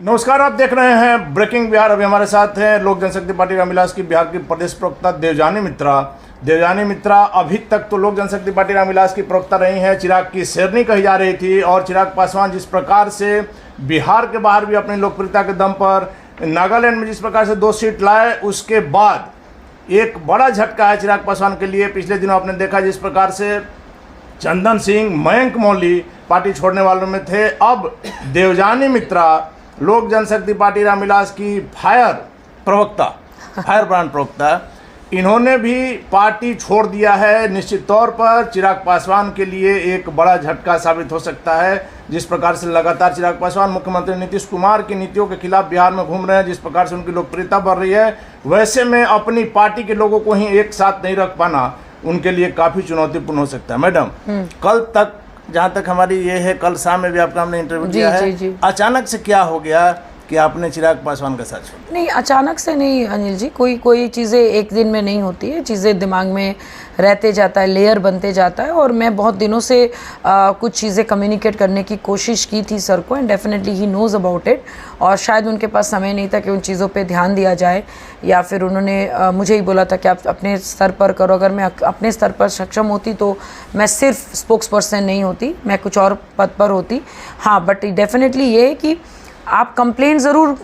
नमस्कार, आप देख रहे हैं ब्रेकिंग बिहार। अभी हमारे साथ हैं लोक जनशक्ति पार्टी रामविलास की बिहार की प्रदेश प्रवक्ता देवजानी मित्रा। देवजानी मित्रा, अभी तक तो लोक जनशक्ति पार्टी रामविलास की प्रवक्ता रही हैं, चिराग की शेरनी कही जा रही थी। और चिराग पासवान जिस प्रकार से बिहार के बाहर भी अपनी लोकप्रियता के दम पर नागालैंड में जिस प्रकार से 2 सीट लाए, उसके बाद एक बड़ा झटका है चिराग पासवान के लिए। पिछले दिनों आपने देखा जिस प्रकार से चंदन सिंह, मयंक मौली पार्टी छोड़ने वालों में थे। अब देवजानी मित्रा, लोक जनशक्ति पार्टी रामविलास की फायर ब्रांड प्रवक्ता, इन्होंने भी पार्टी छोड़ दिया है। निश्चित तौर पर चिराग पासवान के लिए एक बड़ा झटका साबित हो सकता है। जिस प्रकार से लगातार चिराग पासवान मुख्यमंत्री नीतीश कुमार की नीतियों के खिलाफ बिहार में घूम रहे हैं, जिस प्रकार से उनकी लोकप्रियता बढ़ रही है, वैसे में अपनी पार्टी के लोगों को ही एक साथ नहीं रख पाना उनके लिए काफ़ी चुनौतीपूर्ण हो सकता है। मैडम, कल तक जहाँ तक हमारी ये है, कल शाम में भी आपका हमने इंटरव्यू दिया है, अचानक से क्या हो गया कि आपने चिराग पासवान का साथ छोड़ा? नहीं, अचानक से नहीं अनिल जी, कोई चीज़ें एक दिन में नहीं होती है। चीज़ें दिमाग में रहते जाता है, लेयर बनते जाता है। और मैं बहुत दिनों से कुछ चीज़ें कम्युनिकेट करने की कोशिश की थी सर को, and definitely he knows about it. और शायद उनके पास समय नहीं था कि उन चीज़ों पे ध्यान दिया जाए, या फिर उन्होंने मुझे ही बोला था कि आप अपने स्तर पर करो। अगर मैं अपने स्तर पर सक्षम होती तो मैं सिर्फ स्पोक्स पर्सन नहीं होती, मैं कुछ और पद पर होती। हाँ, बट डेफिनेटली ये है कि आप कंप्लेंट ज़रूर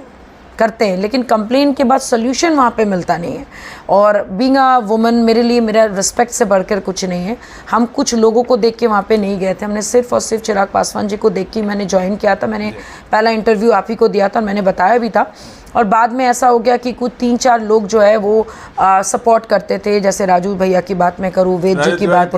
करते हैं, लेकिन कंप्लेंट के बाद सोल्यूशन वहाँ पे मिलता नहीं है। और बीइंग अ वुमन, मेरे लिए मेरा रिस्पेक्ट से बढ़कर कुछ नहीं है। हम कुछ लोगों को देख के वहाँ पे नहीं गए थे, हमने सिर्फ और सिर्फ चिराग पासवान जी को देख के मैंने ज्वाइन किया था। मैंने पहला इंटरव्यू आप ही को दिया था, मैंने बताया भी था। और बाद में ऐसा हो गया कि कुछ 3-4 लोग जो है वो सपोर्ट करते थे। जैसे राजू भैया की बात मैं करूँ, वेद जी की बात,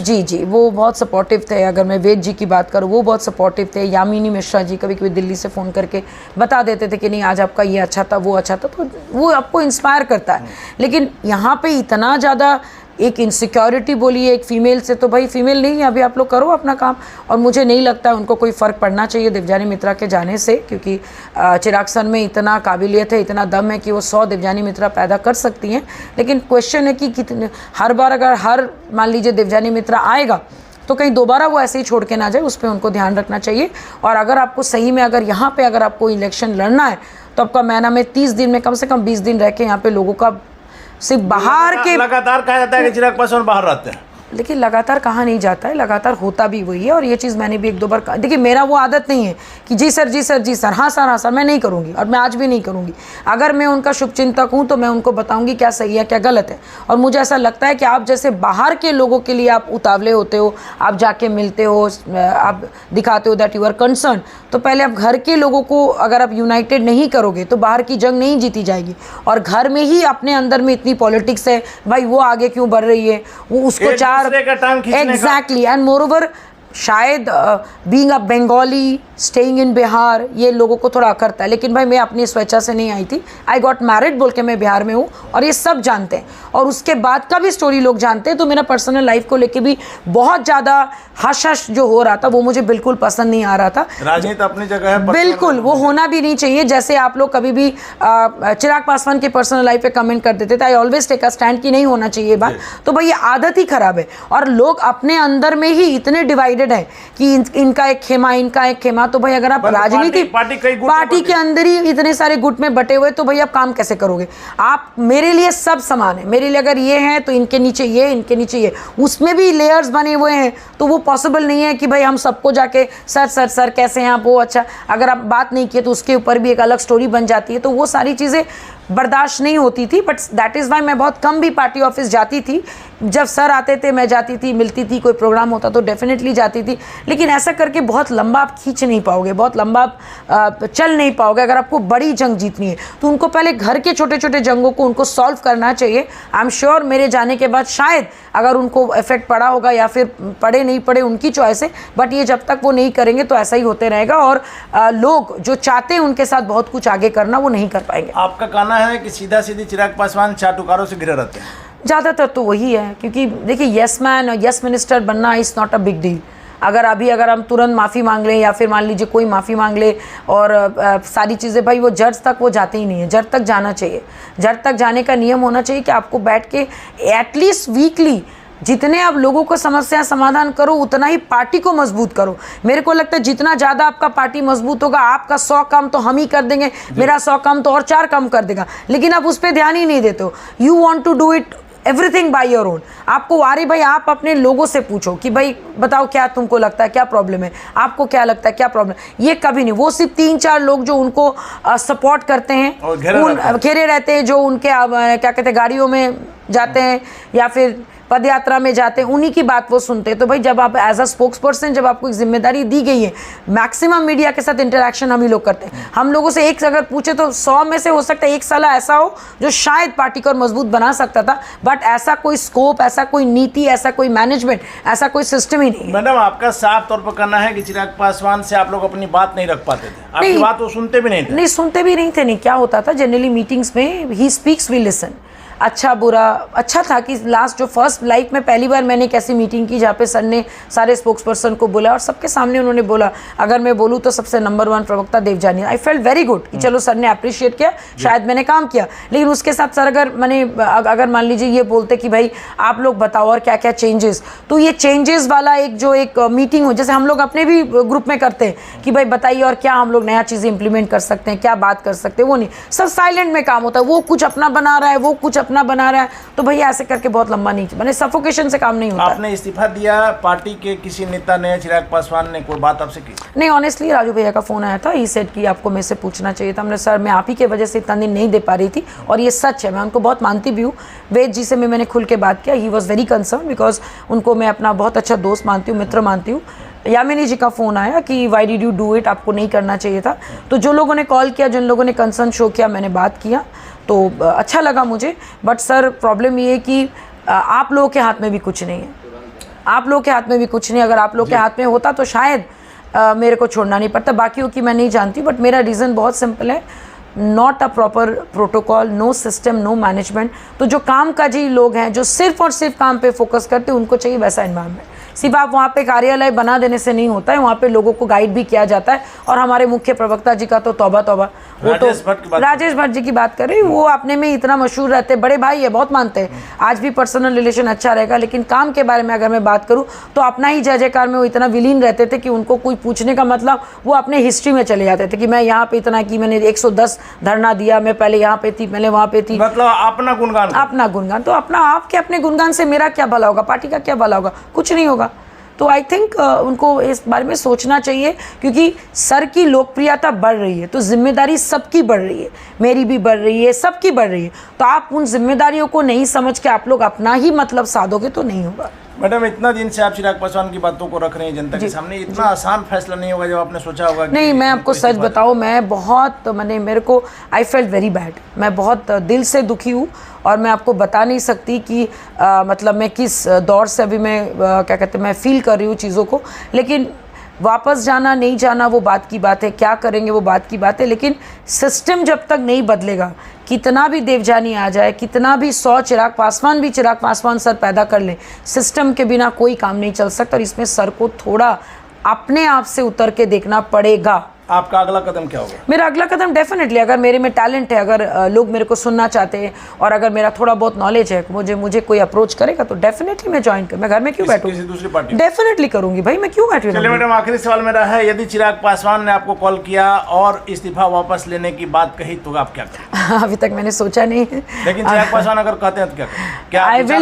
जी वो बहुत सपोर्टिव थे। अगर मैं वेद जी की बात करूँ, वो बहुत सपोर्टिव थे। यामिनी मिश्रा जी कभी कभी दिल्ली से फ़ोन करके बता देते थे कि नहीं, आज आपका ये अच्छा था, वो अच्छा था, तो वो आपको इंस्पायर करता है। लेकिन यहाँ पे इतना ज़्यादा एक इनसिक्योरिटी बोली है एक फ़ीमेल से, तो भाई फीमेल नहीं है, अभी आप लोग करो अपना काम। और मुझे नहीं लगता है उनको कोई फ़र्क पड़ना चाहिए देवजानी मित्रा के जाने से, क्योंकि चिराग सर में इतना काबिलियत है, इतना दम है कि वो 100 देवजानी मित्रा पैदा कर सकती हैं। लेकिन क्वेश्चन है कि कितने, हर बार अगर मान लीजिए देवजानी मित्रा आएगा तो कहीं दोबारा वो ऐसे ही छोड़ के ना जाए, उस पर उनको ध्यान रखना चाहिए। और अगर आपको सही में अगर यहाँ पे अगर आपको इलेक्शन लड़ना है तो आपका महीना में 30 दिन में कम से कम 20 दिन रह के यहाँ पे लोगों का सिर्फ बाहर के, लगातार कहा जाता है कि चिराग पासवान बाहर रहते हैं, लेकिन लगातार कहा नहीं जाता है, लगातार होता भी वही है। और ये चीज़ मैंने भी 1-2 बार कहा। देखिए, मेरा वो आदत नहीं है कि जी सर जी सर जी सर, हाँ सर मैं नहीं करूँगी, और मैं आज भी नहीं करूँगी। अगर मैं उनका शुभचिंतक हूँ तो मैं उनको बताऊँगी क्या सही है क्या गलत है। और मुझे ऐसा लगता है कि आप जैसे बाहर के लोगों के लिए आप उतावले होते हो, आप जाके मिलते हो, आप दिखाते हो दैट यू आर कंसर्न, तो पहले आप घर के लोगों को अगर आप यूनाइटेड नहीं करोगे तो बाहर की जंग नहीं जीती जाएगी। और घर में ही अपने अंदर में इतनी पॉलिटिक्स है, भाई वो आगे क्यों बढ़ रही है, वो उसको 4 एग्जैक्टली। एंड मोर ओवर, शायद being a Bengali staying in Bihar, ये लोगों को थोड़ा अखरता है। लेकिन भाई मैं अपनी स्वेच्छा से नहीं आई थी, आई गॉट मैरिड बोल के मैं बिहार में हूँ, और ये सब जानते हैं। और उसके बाद का भी स्टोरी लोग जानते हैं। तो मेरा पर्सनल लाइफ को लेके भी बहुत ज़्यादा हश जो हो रहा था, वो मुझे बिल्कुल पसंद नहीं आ रहा था। राजनीति अपनी जगह है, बिल्कुल वो होना भी नहीं चाहिए। जैसे आप लोग कभी भी चिराग पासवान के पर्सनल लाइफ पे कमेंट कर देते थे, I always take a stand कि नहीं होना चाहिए बात। तो भाई ये आदत ही खराब है। और लोग अपने अंदर में ही इतने डिवाइडेड है कि इनका एक खेमा, इनका एक खेमा। तो भाई अगर आप राजनीति पार्टी के अंदर ही इतने सारे गुट में बटे हुए, तो भाई आप काम कैसे करोगे? आप, मेरे लिए सब समान है। मेरे लिए अगर ये है तो इनके नीचे ये, इनके नीचे ये, उसमें भी लेयर्स बने हुए हैं। तो वो पॉसिबल नहीं है कि भाई हम सबको जाके सर सर सर कैसे हैं आप, वो अच्छा, अगर आप बात नहीं किए तो उसके ऊपर भी एक अलग स्टोरी बन जाती है। तो वो सारी चीज़ें बर्दाश्त नहीं होती थी। बट दैट इज़ वाई मैं बहुत कम भी पार्टी ऑफिस जाती थी। जब सर आते थे मैं जाती थी, मिलती थी, कोई प्रोग्राम होता तो डेफिनेटली जाती थी। लेकिन ऐसा करके बहुत लंबा आप खींच नहीं पाओगे, बहुत लंबा चल नहीं पाओगे। अगर आपको बड़ी जंग जीतनी है तो उनको पहले घर के छोटे छोटे जंगों को उनको सॉल्व करना चाहिए। आई एम श्योर मेरे जाने के बाद शायद अगर उनको इफेक्ट पड़ा होगा, या फिर पड़े नहीं पड़े उनकी चॉइस है, बट ये जब तक वो नहीं करेंगे तो ऐसा ही होते रहेगा। और लोग जो चाहते हैं उनके साथ बहुत कुछ आगे करना, वो नहीं कर पाएंगे। आपका कहना है कि सीधा सीधी चिराग पासवान चाटुकारों से घिरे रहते हैं? ज़्यादातर तो वही है, क्योंकि देखिए यस मैन और यस मिनिस्टर बनना is not a big deal. अगर हम तुरंत माफ़ी मांग लें, या फिर मान लीजिए कोई माफ़ी मांग ले और सारी चीज़ें, भाई वो जज तक वो जाते ही नहीं है। जज तक जाना चाहिए। जज तक जाने का नियम होना चाहिए कि आपको बैठ के एटलीस्ट वीकली जितने आप लोगों को समस्या समाधान करो उतना ही पार्टी को मजबूत करो। मेरे को लगता है जितना ज़्यादा आपका पार्टी मजबूत होगा, आपका 100 काम तो हम ही कर देंगे, मेरा 100 काम तो और 4 काम कर देगा, लेकिन आप उस पर ध्यान ही नहीं देते हो। You want to do it everything by your own. आपको वारे भाई आप अपने लोगों से पूछो कि भाई बताओ क्या तुमको लगता है, क्या प्रॉब्लम है, आपको क्या लगता है क्या प्रॉब्लम। ये कभी नहीं, वो सिर्फ 3-4 लोग जो उनको सपोर्ट करते हैं, घेरे रहते हैं, जो उनके क्या कहते हैं गाड़ियों में जाते हैं या फिर पद यात्रा में जाते हैं, उन्हीं की बात वो सुनते हैं। तो भाई जब आप एज अ स्पोक्स पर्सन, जब आपको एक जिम्मेदारी दी गई है, मैक्सिमम मीडिया के साथ इंटरेक्शन हम ही लोग करते हैं। हम लोगों से एक अगर पूछे तो 100 में से हो सकता है एक साला ऐसा हो जो शायद पार्टी को और मजबूत बना सकता था, बट ऐसा कोई स्कोप, ऐसा कोई नीति, ऐसा कोई मैनेजमेंट, ऐसा कोई सिस्टम ही नहीं है। मैडम, आपका साफ तौर पर कहना है कि चिराग पासवान से आप लोग अपनी बात नहीं रख पाते थे, आपकी बात वो सुनते भी नहीं थे? नहीं, सुनते भी नहीं थे। नहीं, क्या होता था जनरली मीटिंग्स में, ही स्पीक्स वी लिसन। अच्छा बुरा, अच्छा था कि लास्ट जो फर्स्ट लाइफ में पहली बार मैंने एक ऐसी मीटिंग की जहाँ पे सर ने सारे स्पोक्स पर्सन को बोला और सबके सामने उन्होंने बोला, अगर मैं बोलूँ तो सबसे नंबर 1 प्रवक्ता Devjani. I felt very good कि चलो सर ने अप्रिशिएट किया, शायद मैंने काम किया। लेकिन उसके साथ सर अगर मान लीजिए ये बोलते कि भाई आप लोग बताओ और क्या क्या चेंजेस, तो ये चेंजेस वाला एक मीटिंग हो, जैसे हम लोग अपने भी ग्रुप में करते हैं कि भाई बताइए और क्या हम लोग नया चीज़ इंप्लीमेंट कर सकते हैं, क्या बात कर सकते हैं, वो नहीं। सब साइलेंट में काम होता है, वो कुछ अपना बना रहा है, वो कुछ अपना बना रहा है, तो भैया ऐसे करके बहुत लंबा नहीं, मैंने सफोकेशन से काम नहीं होता। आपने इस्तीफा दिया, पार्टी के किसी नेता ने, चिराग पासवान ने कोई बात आपसे की? नहीं, ऑनेस्टली राजू भैया का फोन आया था, ही सेड कि आपको मेरे से पूछना चाहिए था। हमने सर मैं आप ही के वजह से इतना दिन नहीं दे पा रही थी, और ये सच है, मैं उनको बहुत मानती भी हूँ। वेद जी से मैंने खुल के बात किया, he was very concern, because उनको मैं अपना बहुत अच्छा दोस्त मानती हूँ, मित्र मानती हूँ। यामिनी जी का फ़ोन आया कि why did you do it, आपको नहीं करना चाहिए था। तो जो लोगों ने कॉल किया, जिन लोगों ने कंसर्न शो किया, मैंने बात किया तो अच्छा लगा मुझे। बट सर प्रॉब्लम ये है कि आप लोगों के हाथ में भी कुछ नहीं है, आप लोगों के हाथ में भी कुछ नहीं। अगर आप लोग के हाथ में होता तो शायद मेरे को छोड़ना नहीं पड़ता। बाकियों की मैं नहीं जानती, बट मेरा रीज़न बहुत सिंपल है, not a proper protocol, no system, no management. तो जो कामकाजी लोग हैं, जो सिर्फ और सिर्फ काम पे फोकस करते हैं, उनको चाहिए वैसा एनवायरनमेंट। सिर्फ आप वहाँ पे कार्यालय बना देने से नहीं होता है, वहाँ पे लोगों को गाइड भी किया जाता है। और हमारे मुख्य प्रवक्ता जी का तो तौबा तौबा, वो तो राजेश भट्ट जी की बात कर रही, वो अपने में इतना मशहूर रहते, बड़े भाई है, बहुत मानते हैं। आज भी पर्सनल रिलेशन अच्छा रहेगा, लेकिन काम के बारे में अगर मैं बात करूँ तो अपना ही जय जयकार में वो इतना विलीन रहते थे कि उनको कोई पूछने का मतलब, वो अपने हिस्ट्री में चले जाते थे कि मैं यहाँ पे इतना की, मैंने 110 धरना दिया, मैं पहले यहाँ पे थी, पहले वहाँ पे थी, मतलब अपना गुणगान। तो आपके अपने गुणगान से मेरा क्या भला होगा, पार्टी का क्या भला होगा, कुछ नहीं होगा। तो आई थिंक उनको इस बारे में सोचना चाहिए, क्योंकि सर की लोकप्रियता बढ़ रही है तो जिम्मेदारी सबकी बढ़ रही है, मेरी भी बढ़ रही है, सबकी बढ़ रही है। तो आप उन जिम्मेदारियों को नहीं समझ के आप लोग अपना ही मतलब साधोगे तो नहीं होगा। मैडम, इतना दिन से आप चिराग पासवान की बातों को रख रहे हैं जनता के सामने, इतना आसान फैसला नहीं होगा जब आपने सोचा होगा? नहीं, मैं आपको सच बताऊं, मैं बहुत मेरे को आई फेल्ट वेरी बैड, मैं बहुत दिल से दुखी हूँ। और मैं आपको बता नहीं सकती कि मतलब मैं किस दौर से अभी मैं क्या कहते हैं, मैं फील कर रही हूँ चीज़ों को। लेकिन वापस जाना नहीं जाना वो बात की बात है, क्या करेंगे वो बात की बात है, लेकिन सिस्टम जब तक नहीं बदलेगा, कितना भी देवजानी आ जाए, कितना भी 100 चिराग पासवान सर पैदा कर लें, सिस्टम के बिना कोई काम नहीं चल सकता। और इसमें सर को थोड़ा अपने आप से उतर के देखना पड़ेगा। आपका अगला कदम क्या होगा? मेरा अगला कदम डेफिनेटली, अगर मेरे में टैलेंट है, अगर लोग मेरे को सुनना चाहते हैं और अगर मेरा थोड़ा बहुत नॉलेज है, मुझे कोई अप्रोच करेगा तो डेफिनेटली मैं ज्वाइन कर, मैं घर में क्यों बैठूं, किसी दूसरी पार्टी डेफिनेटली करूंगी भाई, मैं क्यों बैठूं। चलिए मैडम, आखिरी सवाल मेरा है, यदि चिराग पासवान ने आपको कॉल किया और इस्तीफा वापस लेने की बात कही तो आप क्या करेंगे? अभी तक मैंने सोचा नहीं है, लेकिन चिराग पासवान अगर कहते हैं तो क्या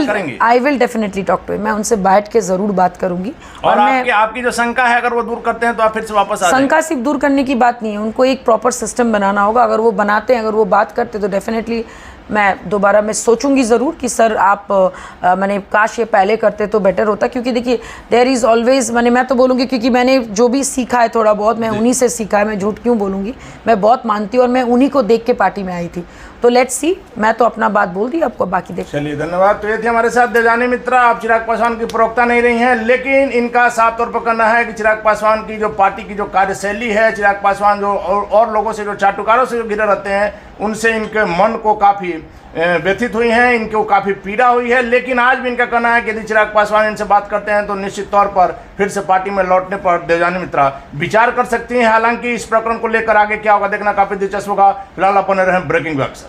करेंगे? I will definitely talk to him, मैं उनसे बैठ के जरूर बात करूंगी। और आपकी जो शंका है अगर वो दूर करते हैं तो आप फिर से वापस आ जाएंगे? शंका सिर्फ दूर करने की बात नहीं है, उनको एक प्रॉपर सिस्टम बनाना होगा। अगर वो बनाते हैं, अगर वो बात करते तो डेफिनेटली मैं दोबारा मैं सोचूंगी ज़रूर कि सर आप मैंने काश ये पहले करते तो बेटर होता। क्योंकि देखिए देयर इज़ ऑलवेज, मैं तो बोलूँगी क्योंकि मैंने जो भी सीखा है थोड़ा बहुत, मैं उन्हीं से सीखा है, मैं झूठ क्यों बोलूँगी, मैं बहुत मानती हूँ और मैं उन्हीं को देख के पार्टी में आई थी। तो लेट्स सी, मैं तो अपना बात बोल दी, आपको बाकी देख। चलिए धन्यवाद। तो ये थी हमारे साथ देवजानी मित्रा। आप चिराग पासवान की प्रवक्ता नहीं रही हैं, लेकिन इनका साफ तौर पर कहना है कि चिराग पासवान की जो पार्टी की जो कार्यशैली है, चिराग पासवान जो और लोगों से, जो चाटुकारों से जो घिरे रहते हैं, उनसे इनके मन को काफ़ी व्यथित हुई हैं, इनको काफ़ी पीड़ा हुई है। लेकिन आज भी इनका कहना है कि यदि चिराग पासवान इनसे बात करते हैं तो निश्चित तौर पर फिर से पार्टी में लौटने पर देवजानी मित्रा विचार कर सकती हैं। हालांकि इस प्रकरण को लेकर आगे क्या होगा देखना काफ़ी दिलचस्प होगा। फिलहाल अपन रहे ब्रेकिंग व्यक्स।